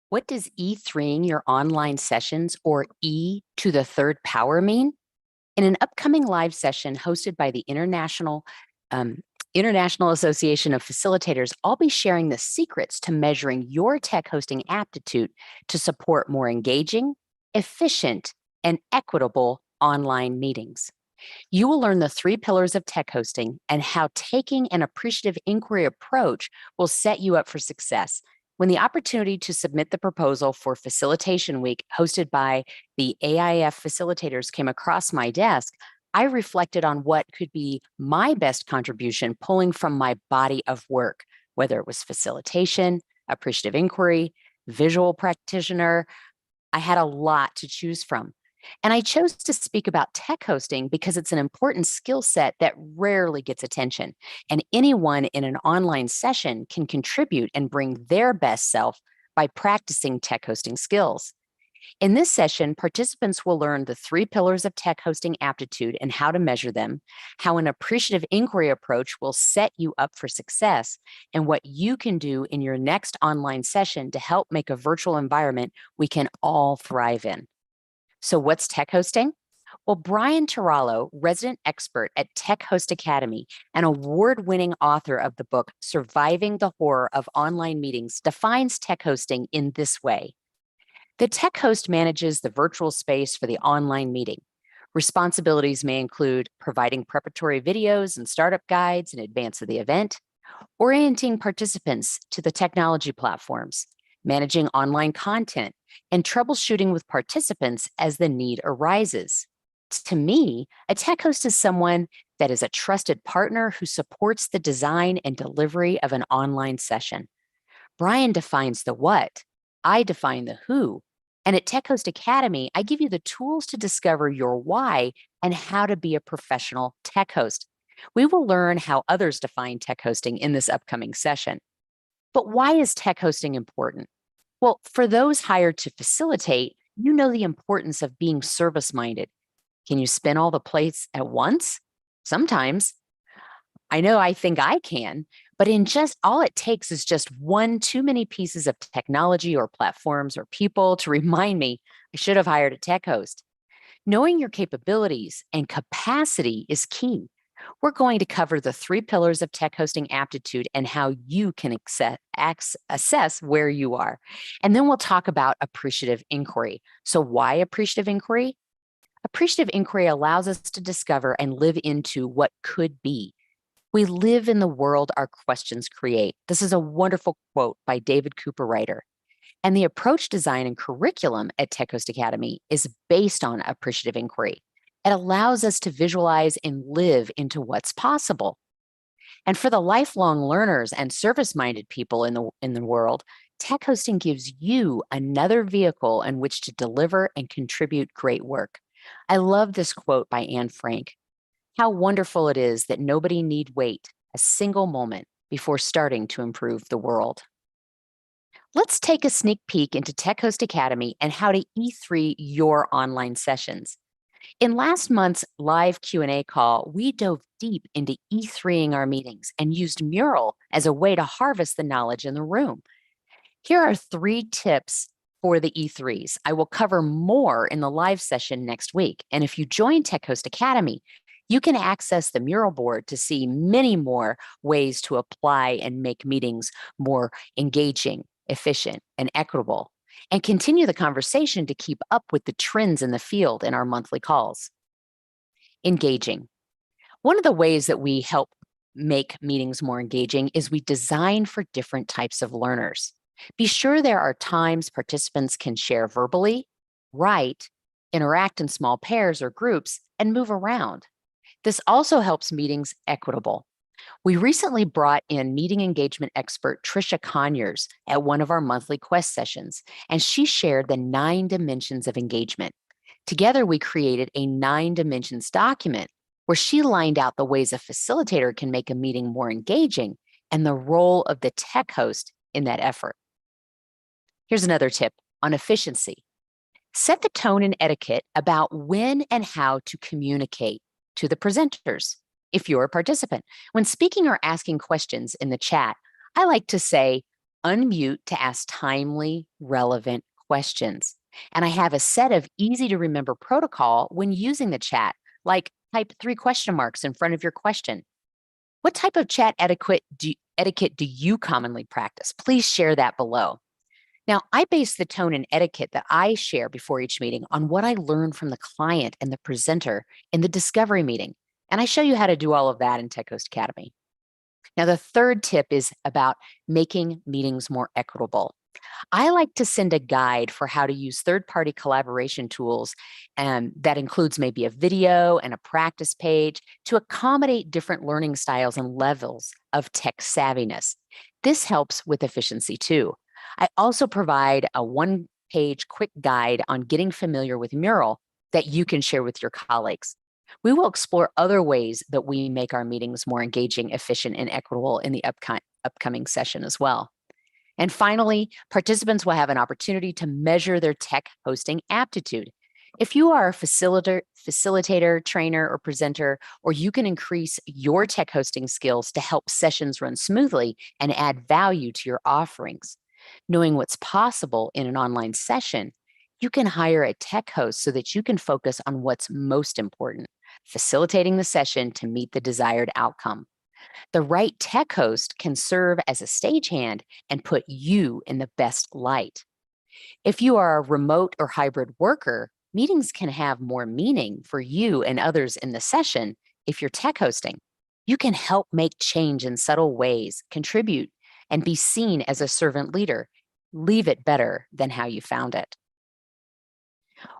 What does E3ing your online sessions, or E to the third power, mean? In an upcoming live session hosted by the um, International Association of Facilitators, I'll be sharing the secrets to measuring your tech hosting aptitude to support more engaging, efficient, and equitable online meetings. You will learn the 3 pillars of tech hosting and how taking an appreciative inquiry approach will set you up for success. When the opportunity to submit the proposal for Facilitation Week hosted by the AIF facilitators came across my desk, I reflected on what could be my best contribution pulling from my body of work, whether it was facilitation, appreciative inquiry, visual practitioner. I had a lot to choose from. And I chose to speak about tech hosting because it's an important skill set that rarely gets attention. And anyone in an online session can contribute and bring their best self by practicing tech hosting skills. In this session, participants will learn the 3 pillars of tech hosting aptitude and how to measure them, how an appreciative inquiry approach will set you up for success, and what you can do in your next online session to help make a virtual environment we can all thrive in. So what's tech hosting? Well, Brian Tarallo, resident expert at Tech Host Academy and award-winning author of the book Surviving the Horror of Online Meetings, defines tech hosting in this way. The tech host manages the virtual space for the online meeting. Responsibilities may include providing preparatory videos and startup guides in advance of the event, orienting participants to the technology platforms, managing online content, and troubleshooting with participants as the need arises. To me, a tech host is someone that is a trusted partner who supports the design and delivery of an online session. Brian defines the what, I define the who, and at Tech Host Academy, I give you the tools to discover your why and how to be a professional tech host. We will learn how others define tech hosting in this upcoming session. But why is tech hosting important? Well, for those hired to facilitate, you know the importance of being service-minded. Can you spin all the plates at once? Sometimes. I know I think I can, but in just all it takes is just one too many pieces of technology or platforms or people to remind me I should have hired a tech host. Knowing your capabilities and capacity is key. We're going to cover the 3 pillars of tech hosting aptitude and how you can assess where you are. And then we'll talk about appreciative inquiry. So why appreciative inquiry? Appreciative inquiry allows us to discover and live into what could be. We live in the world our questions create. This is a wonderful quote by David Cooper-Ryder. And the approach, design, and curriculum at Tech Host Academy is based on appreciative inquiry. It allows us to visualize and live into what's possible. And for the lifelong learners and service-minded people in the world, tech hosting gives you another vehicle in which to deliver and contribute great work. I love this quote by Anne Frank. How wonderful it is that nobody need wait a single moment before starting to improve the world. Let's take a sneak peek into Tech Host Academy and how to E3 your online sessions. In last month's live Q&A call, we dove deep into E3ing our meetings and used Mural as a way to harvest the knowledge in the room. Here are 3 tips for the E3s. I will cover more in the live session next week. And if you join Tech Host Academy, you can access the Mural board to see many more ways to apply and make meetings more engaging, efficient, and equitable, and continue the conversation to keep up with the trends in the field in our monthly calls. Engaging. One of the ways that we help make meetings more engaging is we design for different types of learners. Be sure there are times participants can share verbally, write, interact in small pairs or groups, and move around. This also helps meetings equitable. We recently brought in meeting engagement expert Tricia Conyers at one of our monthly Quest sessions, and she shared the 9 dimensions of engagement. Together, we created a 9 dimensions document where she lined out the ways a facilitator can make a meeting more engaging and the role of the tech host in that effort. Here's another tip on efficiency. Set the tone and etiquette about when and how to communicate to the presenters. If you're a participant, when speaking or asking questions in the chat, I like to say, unmute to ask timely, relevant questions. And I have a set of easy to remember protocol when using the chat, like type 3 question marks in front of your question. What type of chat etiquette do you commonly practice? Please share that below. Now, I base the tone and etiquette that I share before each meeting on what I learned from the client and the presenter in the discovery meeting. And I show you how to do all of that in Tech Host Academy. Now, the third tip is about making meetings more equitable. I like to send a guide for how to use third-party collaboration tools, and that includes maybe a video and a practice page to accommodate different learning styles and levels of tech savviness. This helps with efficiency too. I also provide a one-page quick guide on getting familiar with Mural that you can share with your colleagues. We will explore other ways that we make our meetings more engaging, efficient, and equitable in the upcoming session as well. And finally, participants will have an opportunity to measure their tech hosting aptitude. If you are a facilitator, trainer, or presenter, or you can increase your tech hosting skills to help sessions run smoothly and add value to your offerings. Knowing what's possible in an online session, you can hire a tech host so that you can focus on what's most important, facilitating the session to meet the desired outcome. The right tech host can serve as a stagehand and put you in the best light. If you are a remote or hybrid worker, meetings can have more meaning for you and others in the session if you're tech hosting. You can help make change in subtle ways, contribute, and be seen as a servant leader. Leave it better than how you found it.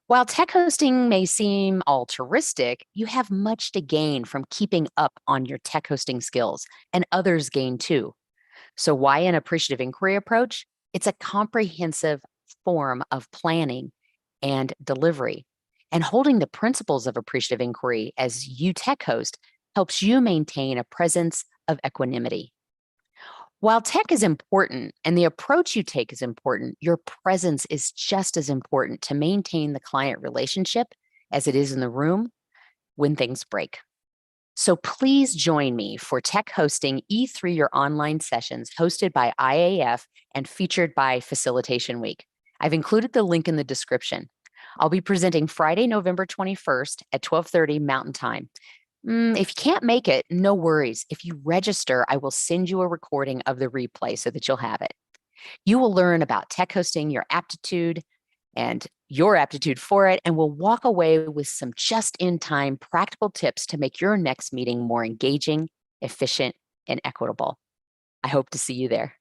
While tech hosting may seem altruistic, you have much to gain from keeping up on your tech hosting skills, and others gain too. So why an appreciative inquiry approach? It's a comprehensive form of planning and delivery. And holding the principles of appreciative inquiry as you tech host helps you maintain a presence of equanimity. While tech is important and the approach you take is important, your presence is just as important to maintain the client relationship as it is in the room when things break. So please join me for Tech Hosting E3 Your Online Sessions hosted by IAF and featured by Facilitation Week. I've included the link in the description. I'll be presenting Friday, November 21st at 12:30 Mountain Time. If you can't make it, no worries. If you register, I will send you a recording of the replay so that you'll have it. You will learn about tech hosting, your aptitude, and your aptitude for it, and will walk away with some just-in-time practical tips to make your next meeting more engaging, efficient, and equitable. I hope to see you there.